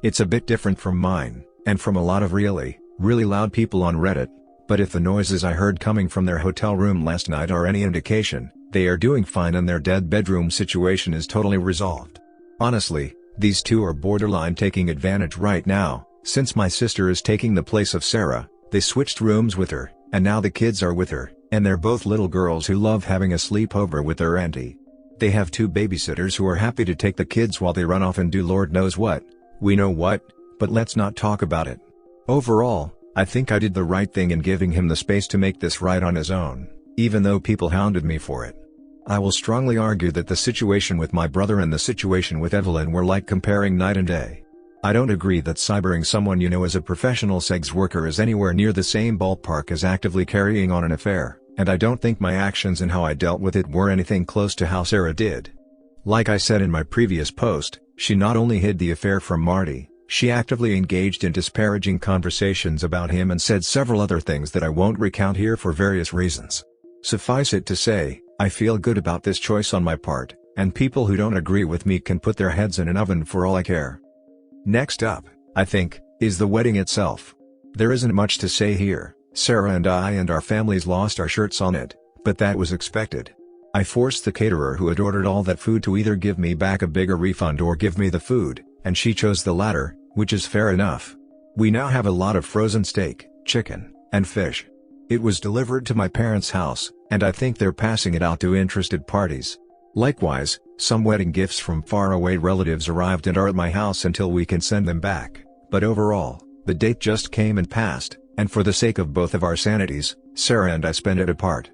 It's a bit different from mine, and from a lot of really loud people on Reddit, but if the noises I heard coming from their hotel room last night are any indication, they are doing fine and their dead bedroom situation is totally resolved. Honestly, these two are borderline taking advantage right now, since my sister is taking the place of Sarah. They switched rooms with her, and now the kids are with her, and they're both little girls who love having a sleepover with their auntie. They have 2 babysitters who are happy to take the kids while they run off and do Lord knows what. We know what, but let's not talk about it. Overall, I think I did the right thing in giving him the space to make this right on his own, even though people hounded me for it. I will strongly argue that the situation with my brother and the situation with Evelyn were like comparing night and day. I don't agree that cybering someone you know as a professional sex worker is anywhere near the same ballpark as actively carrying on an affair, and I don't think my actions and how I dealt with it were anything close to how Sarah did. Like I said in my previous post, she not only hid the affair from Marty, she actively engaged in disparaging conversations about him and said several other things that I won't recount here for various reasons. Suffice it to say, I feel good about this choice on my part, and people who don't agree with me can put their heads in an oven for all I care. Next up, I think, is the wedding itself. There isn't much to say here. Sarah and I and our families lost our shirts on it, but that was expected. I forced the caterer who had ordered all that food to either give me back a bigger refund or give me the food, and she chose the latter, which is fair enough. We now have a lot of frozen steak, chicken, and fish. It was delivered to my parents' house, and I think they're passing it out to interested parties. Likewise, some wedding gifts from faraway relatives arrived and are at my house until we can send them back, but overall, the date just came and passed, and for the sake of both of our sanities, Sarah and I spent it apart.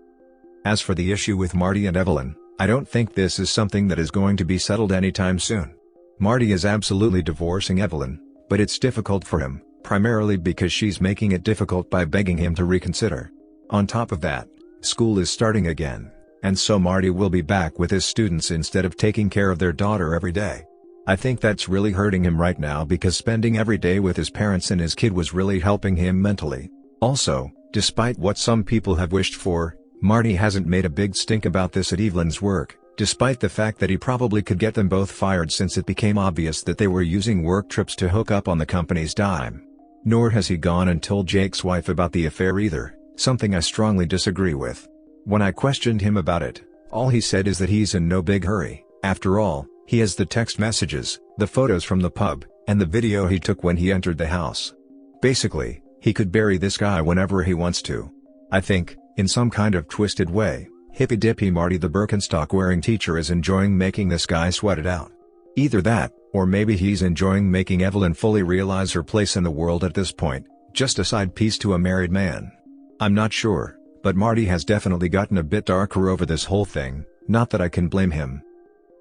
As for the issue with Marty and Evelyn, I don't think this is something that is going to be settled anytime soon. Marty is absolutely divorcing Evelyn, but it's difficult for him, primarily because she's making it difficult by begging him to reconsider. On top of that, School is starting again, and so Marty will be back with his students instead of taking care of their daughter every day. I think that's really hurting him right now because spending every day with his parents and his kid was really helping him mentally. Also, despite what some people have wished for, Marty hasn't made a big stink about this at Evelyn's work, despite the fact that he probably could get them both fired since it became obvious that they were using work trips to hook up on the company's dime. Nor has he gone and told Jake's wife about the affair either, something I strongly disagree with. When I questioned him about it, all he said is that he's in no big hurry. After all, he has the text messages, the photos from the pub, and the video he took when he entered the house. Basically, he could bury this guy whenever he wants to. I think, in some kind of twisted way, hippy-dippy Marty the Birkenstock-wearing teacher is enjoying making this guy sweat it out. Either that, or maybe he's enjoying making Evelyn fully realize her place in the world at this point, just a side piece to a married man. I'm not sure, but Marty has definitely gotten a bit darker over this whole thing, not that I can blame him.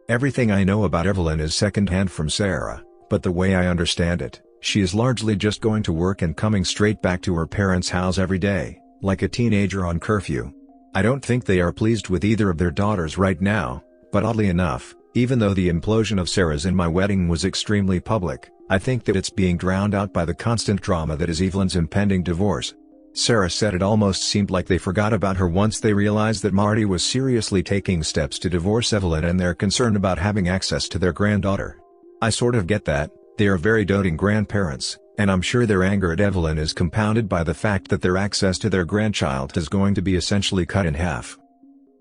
Everything I know about Evelyn is secondhand from Sarah, but the way I understand it, she is largely just going to work and coming straight back to her parents' house every day, like a teenager on curfew. I don't think they are pleased with either of their daughters right now, but oddly enough, even though the implosion of Sarah's in my wedding was extremely public, I think that it's being drowned out by the constant drama that is Evelyn's impending divorce. Sarah said it almost seemed like they forgot about her once they realized that Marty was seriously taking steps to divorce Evelyn and they're concerned about having access to their granddaughter. I sort of get that, they are very doting grandparents, and I'm sure their anger at Evelyn is compounded by the fact that their access to their grandchild is going to be essentially cut in half.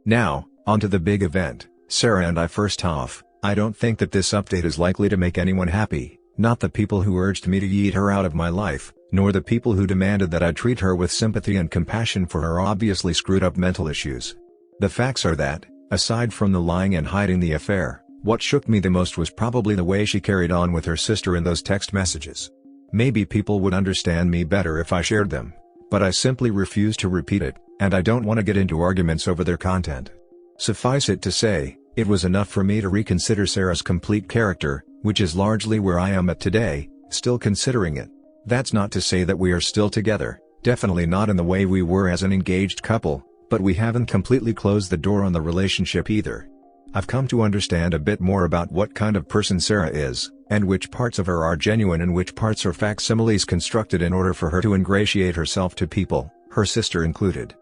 Now, on to the big event, Sarah and I. First off, I don't think that this update is likely to make anyone happy, not the people who urged me to yeet her out of my life, nor the people who demanded that I treat her with sympathy and compassion for her obviously screwed up mental issues. The facts are that, aside from the lying and hiding the affair, what shook me the most was probably the way she carried on with her sister in those text messages. Maybe people would understand me better if I shared them, but I simply refuse to repeat it, and I don't want to get into arguments over their content. Suffice it to say, it was enough for me to reconsider Sarah's complete character, which is largely where I am at today, still considering it. That's not to say that we are still together, definitely not in the way we were as an engaged couple, but we haven't completely closed the door on the relationship either. I've come to understand a bit more about what kind of person Sarah is, and which parts of her are genuine and which parts are facsimiles constructed in order for her to ingratiate herself to people, her sister included.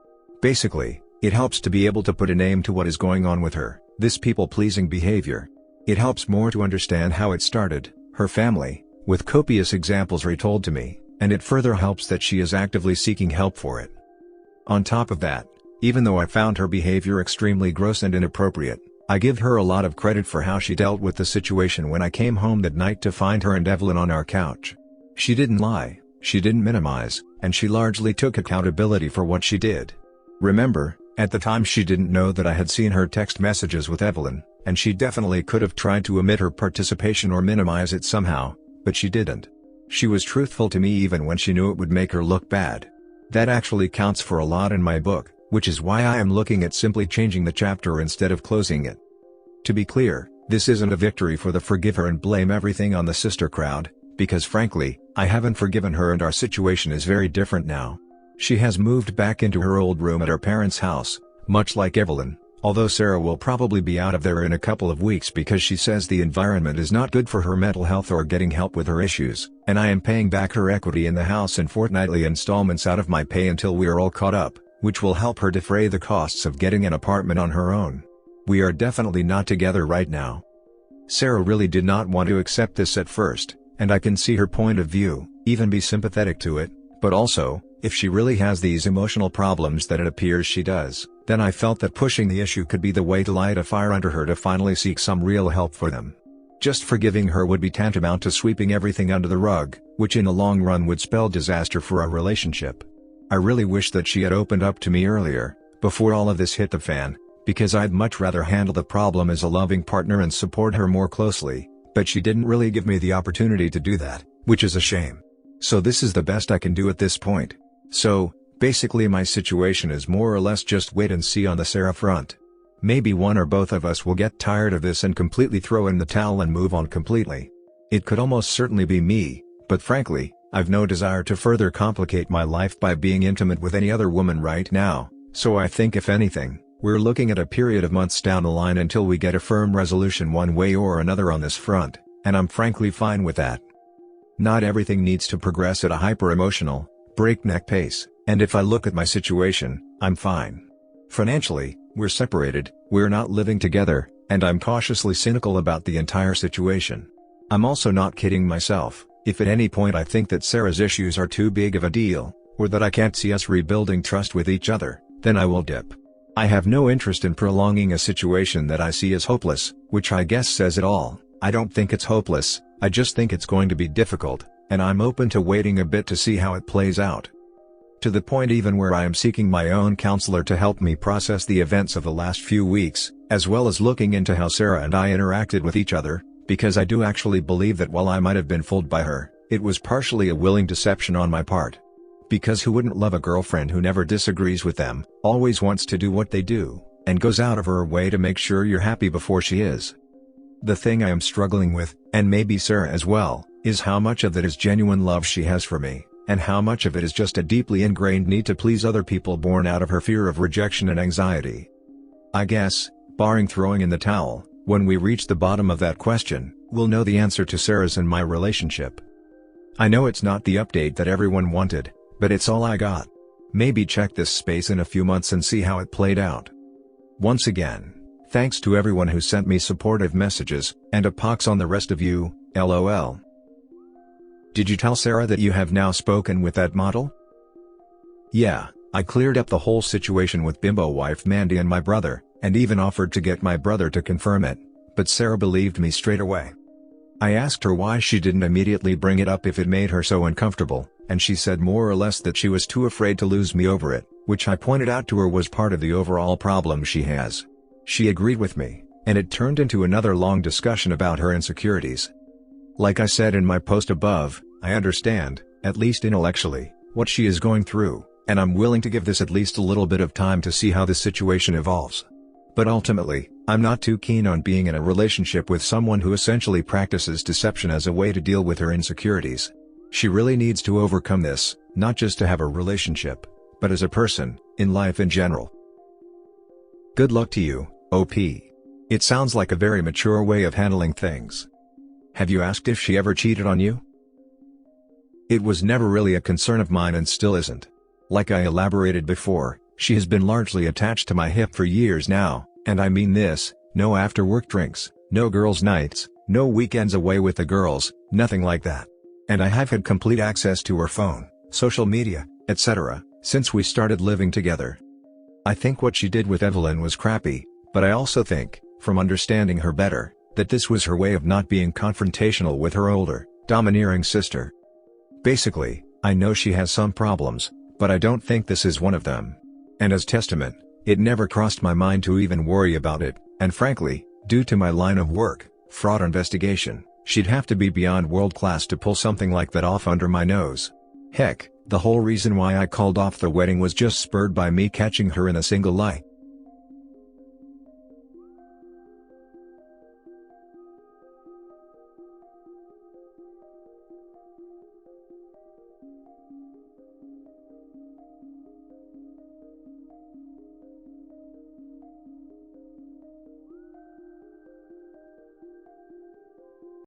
Basically, it helps to be able to put a name to what is going on with her, this people-pleasing behavior. It helps more to understand how it started, her family, with copious examples retold to me, and it further helps that she is actively seeking help for it. On top of that, even though I found her behavior extremely gross and inappropriate, I give her a lot of credit for how she dealt with the situation when I came home that night to find her and Evelyn on our couch. She didn't lie, she didn't minimize, and she largely took accountability for what she did. Remember, at the time she didn't know that I had seen her text messages with Evelyn, and she definitely could have tried to omit her participation or minimize it somehow, but she didn't. She was truthful to me even when she knew it would make her look bad. That actually counts for a lot in my book, which is why I am looking at simply changing the chapter instead of closing it. To be clear, this isn't a victory for the forgive her and blame everything on the sister crowd, because frankly, I haven't forgiven her and our situation is very different now. She has moved back into her old room at her parents' house, much like Evelyn, although Sarah will probably be out of there in a couple of weeks because she says the environment is not good for her mental health or getting help with her issues, and I am paying back her equity in the house in fortnightly installments out of my pay until we are all caught up, which will help her defray the costs of getting an apartment on her own. We are definitely not together right now. Sarah really did not want to accept this at first, and I can see her point of view, even be sympathetic to it, but also, if she really has these emotional problems that it appears she does, then I felt that pushing the issue could be the way to light a fire under her to finally seek some real help for them. Just forgiving her would be tantamount to sweeping everything under the rug, which in the long run would spell disaster for our relationship. I really wish that she had opened up to me earlier, before all of this hit the fan, because I'd much rather handle the problem as a loving partner and support her more closely, but she didn't really give me the opportunity to do that, which is a shame. So this is the best I can do at this point. So, basically my situation is more or less just wait and see on the Sarah front. Maybe one or both of us will get tired of this and completely throw in the towel and move on completely. It could almost certainly be me, but frankly, I've no desire to further complicate my life by being intimate with any other woman right now, So I think if anything, we're looking at a period of months down the line until we get a firm resolution one way or another on this front, and I'm frankly fine with that. Not everything needs to progress at a hyper-emotional, breakneck pace, and if I look at my situation, I'm fine. Financially, we're separated, we're not living together, and I'm cautiously cynical about the entire situation. I'm also not kidding myself, if at any point I think that Sarah's issues are too big of a deal, or that I can't see us rebuilding trust with each other, then I will dip. I have no interest in prolonging a situation that I see as hopeless, which I guess says it all. I don't think it's hopeless, I just think it's going to be difficult, and I'm open to waiting a bit to see how it plays out. To the point even where I am seeking my own counselor to help me process the events of the last few weeks, as well as looking into how Sarah and I interacted with each other, because I do actually believe that while I might have been fooled by her, it was partially a willing deception on my part. Because who wouldn't love a girlfriend who never disagrees with them, always wants to do what they do, and goes out of her way to make sure you're happy before she is? The thing I am struggling with, and maybe Sarah as well, is how much of that is genuine love she has for me, and how much of it is just a deeply ingrained need to please other people born out of her fear of rejection and anxiety. I guess, barring throwing in the towel, when we reach the bottom of that question, we'll know the answer to Sarah's and my relationship. I know it's not the update that everyone wanted, but it's all I got. Maybe check this space in a few months and see how it played out. Once again, thanks to everyone who sent me supportive messages, and a pox on the rest of you, LOL. Did you tell Sarah that you have now spoken with that model? Yeah, I cleared up the whole situation with bimbo wife Mandy and my brother, and even offered to get my brother to confirm it, but Sarah believed me straight away. I asked her why she didn't immediately bring it up if it made her so uncomfortable, and she said more or less that she was too afraid to lose me over it, which I pointed out to her was part of the overall problem she has. She agreed with me, and it turned into another long discussion about her insecurities. Like I said in my post above, I understand, at least intellectually, what she is going through, and I'm willing to give this at least a little bit of time to see how the situation evolves. But ultimately, I'm not too keen on being in a relationship with someone who essentially practices deception as a way to deal with her insecurities. She really needs to overcome this, not just to have a relationship, but as a person, in life in general. Good luck to you, OP. It sounds like a very mature way of handling things. Have you asked if she ever cheated on you? It was never really a concern of mine and still isn't. Like I elaborated before, she has been largely attached to my hip for years now, and I mean this, no after-work drinks, no girls' nights, no weekends away with the girls, nothing like that. And I have had complete access to her phone, social media, etc., since we started living together. I think what she did with Evelyn was crappy, but I also think, from understanding her better, that this was her way of not being confrontational with her older, domineering sister. Basically, I know she has some problems, but I don't think this is one of them. And as testament, it never crossed my mind to even worry about it, and frankly, due to my line of work, fraud investigation, she'd have to be beyond world-class to pull something like that off under my nose. Heck, the whole reason why I called off the wedding was just spurred by me catching her in a single lie,